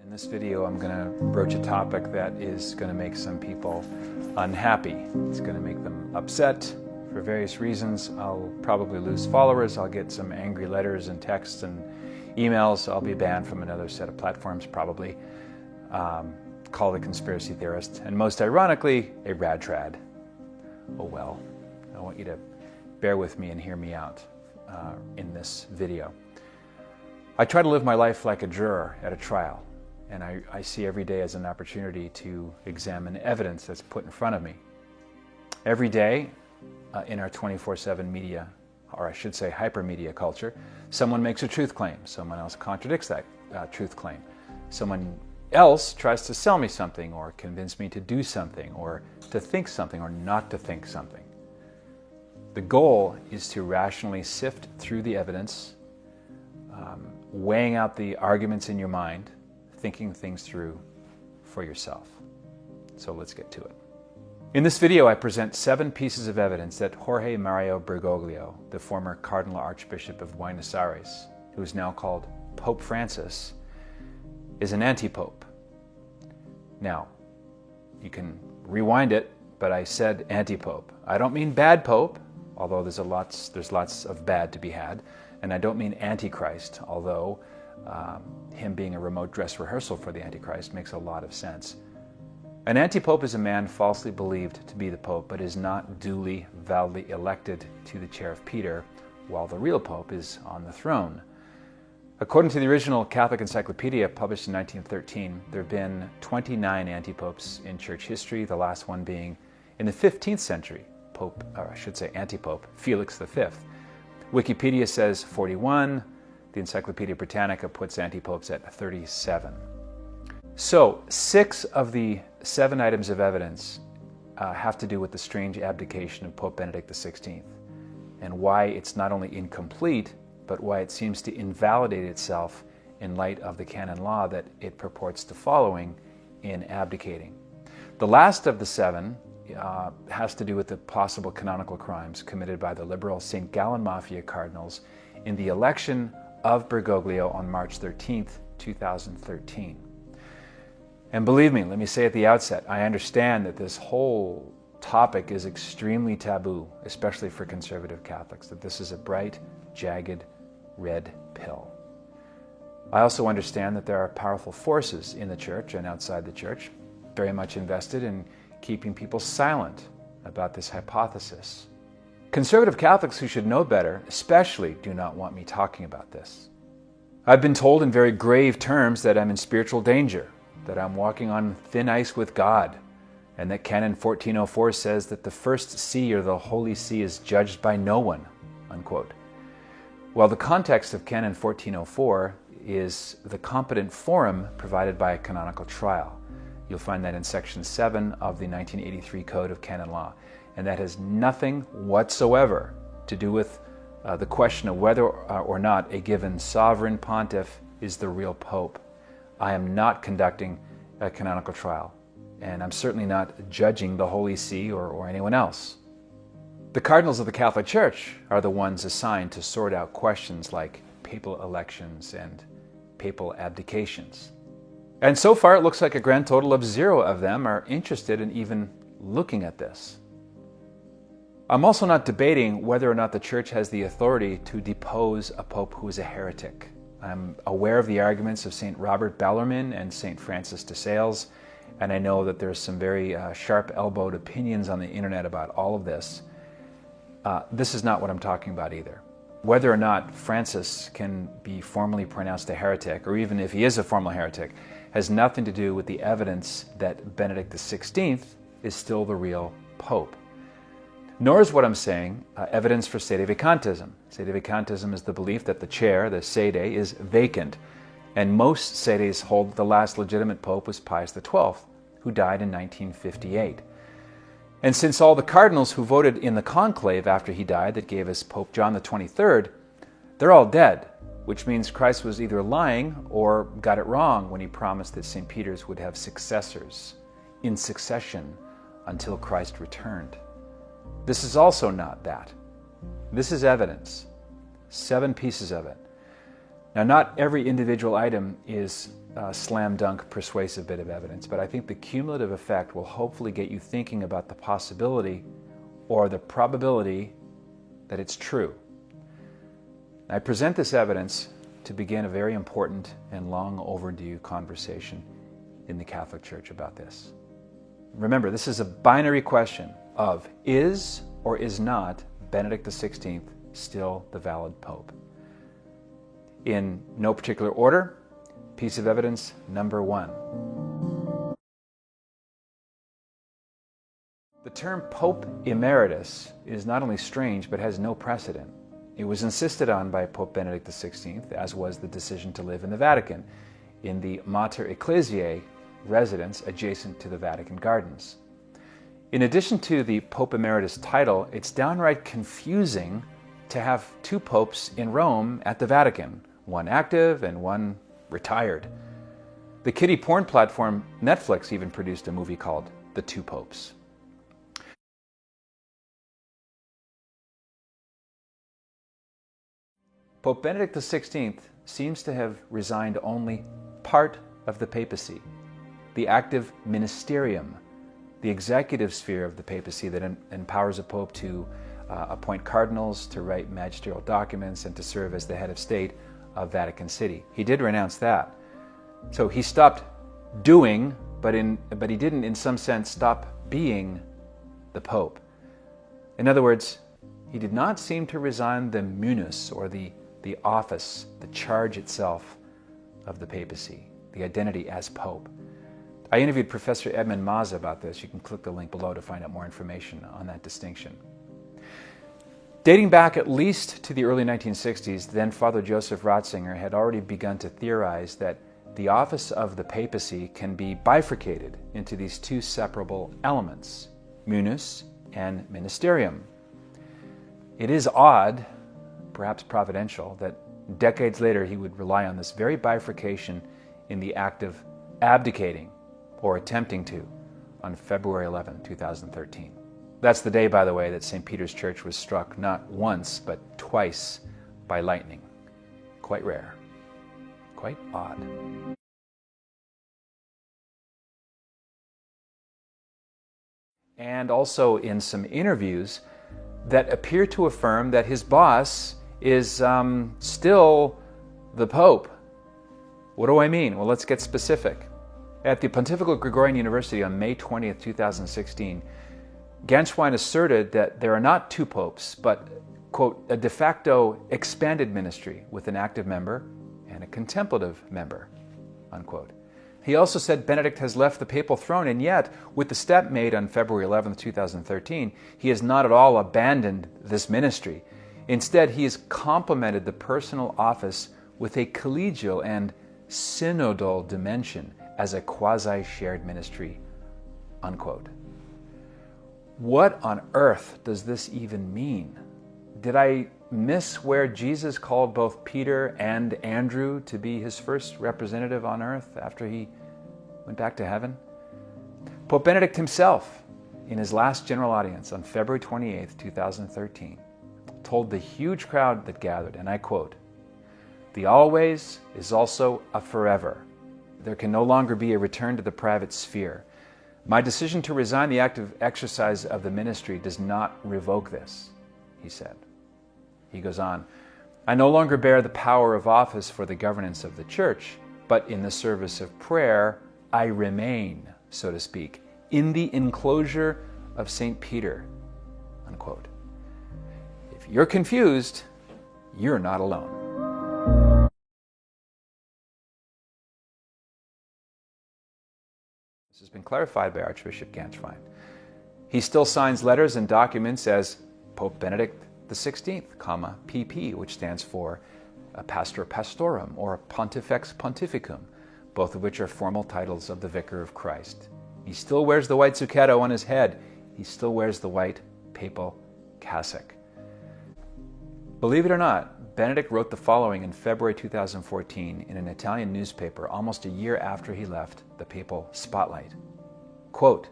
In this video, I'm going to broach a topic that is going to make some people unhappy. It's going to make them upset for various reasons. I'll probably lose followers. I'll get some angry letters and texts and emails. I'll be banned from another set of platforms, probably. Called a conspiracy theorist, and most ironically, a rad trad. Oh well. I want you to bear with me and hear me out in this video. I try to live my life like a juror at a trial. And I see every day as an opportunity to examine evidence that's put in front of me. Every day in our 24/7 media, or I should say hypermedia culture, someone makes a truth claim. Someone else contradicts that truth claim. Someone else tries to sell me something or convince me to do something or to think something or not to think something. The goal is to rationally sift through the evidence, weighing out the arguments in your mind, thinking things through for yourself. So let's get to it. In this video, I present 7 pieces of evidence that Jorge Mario Bergoglio, the former Cardinal Archbishop of Buenos Aires, who is now called Pope Francis, is an anti-pope. Now, you can rewind it, but I said anti-pope. I don't mean bad pope, although there's lots of bad to be had, and I don't mean antichrist, although him being a remote dress rehearsal for the Antichrist makes a lot of sense. An anti-pope is a man falsely believed to be the pope, but is not duly, validly elected to the chair of Peter, while the real pope is on the throne. According to the original Catholic Encyclopedia published in 1913, there have been 29 anti-popes in church history, the last one being in the 15th century, anti-pope, Felix V. Wikipedia says 41, the Encyclopedia Britannica puts anti-popes at 37. So 6 of the 7 items of evidence have to do with the strange abdication of Pope Benedict XVI and why it's not only incomplete, but why it seems to invalidate itself in light of the canon law that it purports to following in abdicating. The last of the 7 has to do with the possible canonical crimes committed by the liberal St. Gallen Mafia cardinals in the election of Bergoglio on March 13th, 2013. And believe me, let me say at the outset, I understand that this whole topic is extremely taboo, especially for conservative Catholics, that this is a bright, jagged, red pill. I also understand that there are powerful forces in the church and outside the church, very much invested in keeping people silent about this hypothesis. Conservative Catholics who should know better especially do not want me talking about this. I've been told in very grave terms that I'm in spiritual danger, that I'm walking on thin ice with God, and that Canon 1404 says that the first see or the Holy See is judged by no one, unquote. Well, the context of Canon 1404 is the competent forum provided by a canonical trial. You'll find that in Section 7 of the 1983 Code of Canon Law. And that has nothing whatsoever to do with the question of whether or not a given sovereign pontiff is the real pope. I am not conducting a canonical trial, and I'm certainly not judging the Holy See or anyone else. The cardinals of the Catholic Church are the ones assigned to sort out questions like papal elections and papal abdications. And so far it looks like a grand total of 0 of them are interested in even looking at this. I'm also not debating whether or not the Church has the authority to depose a pope who is a heretic. I'm aware of the arguments of St. Robert Bellarmine and St. Francis de Sales, and I know that there's some very sharp-elbowed opinions on the internet about all of this. This is not what I'm talking about either. Whether or not Francis can be formally pronounced a heretic, or even if he is a formal heretic, has nothing to do with the evidence that Benedict XVI is still the real pope. Nor is what I'm saying evidence for sedevacantism. Sedevacantism is the belief that the chair, the sede, is vacant. And most sedes hold the last legitimate pope was Pius XII, who died in 1958. And since all the cardinals who voted in the conclave after he died that gave us Pope John XXIII, they're all dead, which means Christ was either lying or got it wrong when he promised that St. Peter's would have successors in succession until Christ returned. This is also not that. This is evidence. 7 pieces of it. Now, not every individual item is a slam dunk persuasive bit of evidence, but I think the cumulative effect will hopefully get you thinking about the possibility or the probability that it's true. I present this evidence to begin a very important and long overdue conversation in the Catholic Church about this. Remember, this is a binary question of is or is not Benedict XVI still the valid Pope? In no particular order, piece of evidence number 1. The term Pope Emeritus is not only strange, but has no precedent. It was insisted on by Pope Benedict XVI, as was the decision to live in the Vatican, in the Mater Ecclesiae residence adjacent to the Vatican Gardens. In addition to the Pope Emeritus title, it's downright confusing to have 2 popes in Rome at the Vatican, one active and one retired. The kiddie porn platform Netflix even produced a movie called The Two Popes. Pope Benedict XVI seems to have resigned only part of the papacy, the active ministerium, the executive sphere of the papacy that empowers a pope to appoint cardinals, to write magisterial documents, and to serve as the head of state of Vatican City. He did renounce that. So he stopped doing, but he didn't in some sense stop being the Pope. In other words, he did not seem to resign the munus, or the office, the charge itself of the papacy, the identity as Pope. I interviewed Professor Edmund Maza about this. You can click the link below to find out more information on that distinction. Dating back at least to the early 1960s, then Father Joseph Ratzinger had already begun to theorize that the office of the papacy can be bifurcated into these 2 separable elements, munus and ministerium. It is odd, perhaps providential, that decades later he would rely on this very bifurcation in the act of abdicating, or attempting to, on February 11, 2013. That's the day, by the way, that St. Peter's Church was struck not once, but twice by lightning. Quite rare. Quite odd. And also in some interviews that appear to affirm that his boss is still the Pope. What do I mean? Well, let's get specific. At the Pontifical Gregorian University on May 20th, 2016, Ganschwein asserted that there are not 2 popes, but, quote, a de facto expanded ministry with an active member and a contemplative member, unquote. He also said Benedict has left the papal throne, and yet, with the step made on February 11, 2013, he has not at all abandoned this ministry. Instead, he has complemented the personal office with a collegial and synodal dimension as a quasi-shared ministry, unquote. What on earth does this even mean? Did I miss where Jesus called both Peter and Andrew to be his first representative on earth after he went back to heaven? Pope Benedict himself, in his last general audience on February 28, 2013, told the huge crowd that gathered, and I quote, "The always is also a forever. There can no longer be a return to the private sphere. My decision to resign the active exercise of the ministry does not revoke this," he said. He goes on, "I no longer bear the power of office for the governance of the Church, but in the service of prayer, I remain, so to speak, in the enclosure of St. Peter," unquote. If you're confused, you're not alone. This has been clarified by Archbishop Ganschwein. He still signs letters and documents as Pope Benedict XVI, PP, which stands for Pastor Pastorum or Pontifex Pontificum, both of which are formal titles of the Vicar of Christ. He still wears the white zucchetto on his head. He still wears the white papal cassock. Believe it or not, Benedict wrote the following in February 2014 in an Italian newspaper almost a year after he left the papal spotlight. Quote,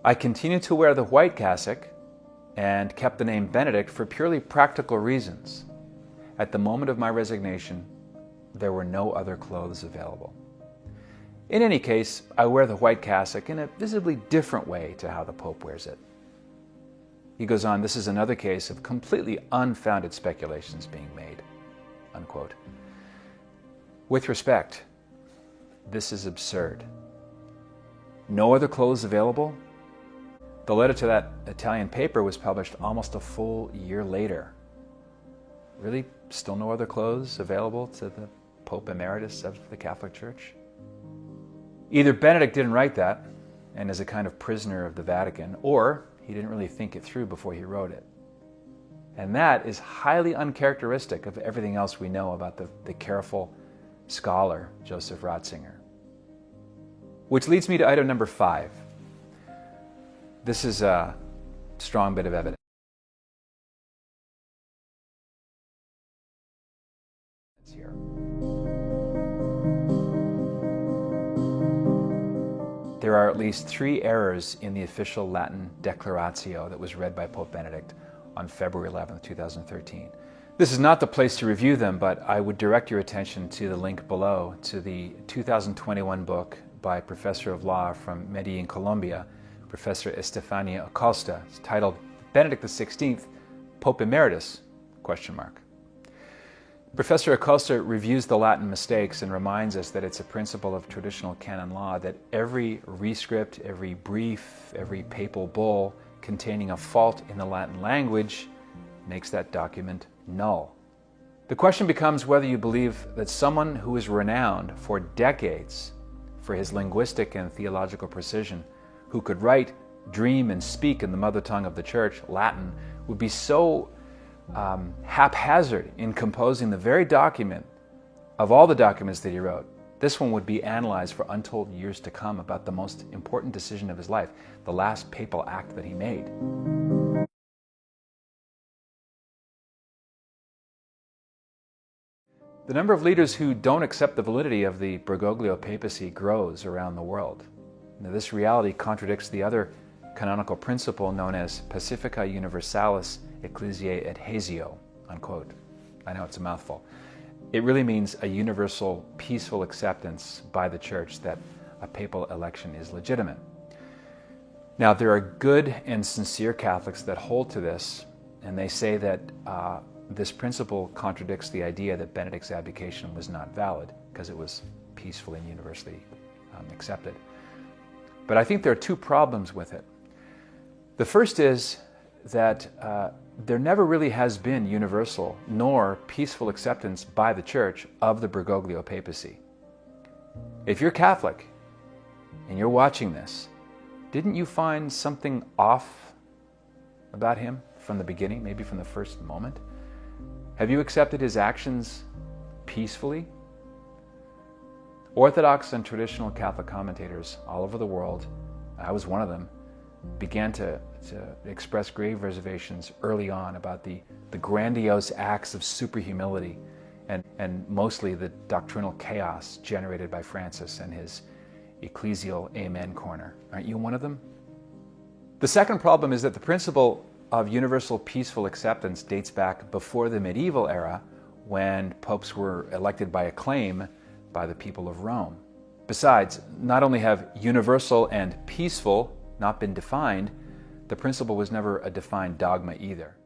"I continue to wear the white cassock and kept the name Benedict for purely practical reasons. At the moment of my resignation, there were no other clothes available. In any case, I wear the white cassock in a visibly different way to how the Pope wears it. He goes on, this is another case of completely unfounded speculations being made, unquote. With respect, this is absurd. No other clothes available? The letter to that Italian paper was published almost a full year later. Really, still no other clothes available to the Pope Emeritus of the Catholic Church? Either Benedict didn't write that and is a kind of prisoner of the Vatican, or he didn't really think it through before he wrote it. And that is highly uncharacteristic of everything else we know about the careful scholar Joseph Ratzinger. Which leads me to item number 5. This is a strong bit of evidence here. There are at least 3 errors in the official Latin Declaratio that was read by Pope Benedict on February 11, 2013. This is not the place to review them, but I would direct your attention to the link below to the 2021 book by Professor of Law from Medellin, Colombia, Professor Estefania Acosta. It's titled Benedict XVI, Pope Emeritus? Professor Acosta reviews the Latin mistakes and reminds us that it's a principle of traditional canon law that every rescript, every brief, every papal bull containing a fault in the Latin language makes that document null. The question becomes whether you believe that someone who is renowned for decades for his linguistic and theological precision, who could write, dream, and speak in the mother tongue of the Church, Latin, would be so haphazard in composing the very document of all the documents that he wrote. This one would be analyzed for untold years to come about the most important decision of his life, the last papal act that he made. The number of leaders who don't accept the validity of the Bergoglio papacy grows around the world. Now, this reality contradicts the other canonical principle known as Pacifica Universalis Ecclesiae Adhesio, unquote. I know it's a mouthful. It really means a universal, peaceful acceptance by the Church that a papal election is legitimate. Now, there are good and sincere Catholics that hold to this, and they say that this principle contradicts the idea that Benedict's abdication was not valid because it was peacefully and universally accepted. But I think there are 2 problems with it. The first is that there never really has been universal nor peaceful acceptance by the Church of the Bergoglio papacy. If you're Catholic and you're watching this, didn't you find something off about him from the beginning, maybe from the first moment? Have you accepted his actions peacefully? Orthodox and traditional Catholic commentators all over the world, I was one of them, began to express grave reservations early on about the grandiose acts of superhumility and mostly the doctrinal chaos generated by Francis and his ecclesial Amen corner. Aren't you one of them? The second problem is that the principle of universal peaceful acceptance dates back before the medieval era when popes were elected by acclaim by the people of Rome. Besides, not only have universal and peaceful not been defined, the principle was never a defined dogma either.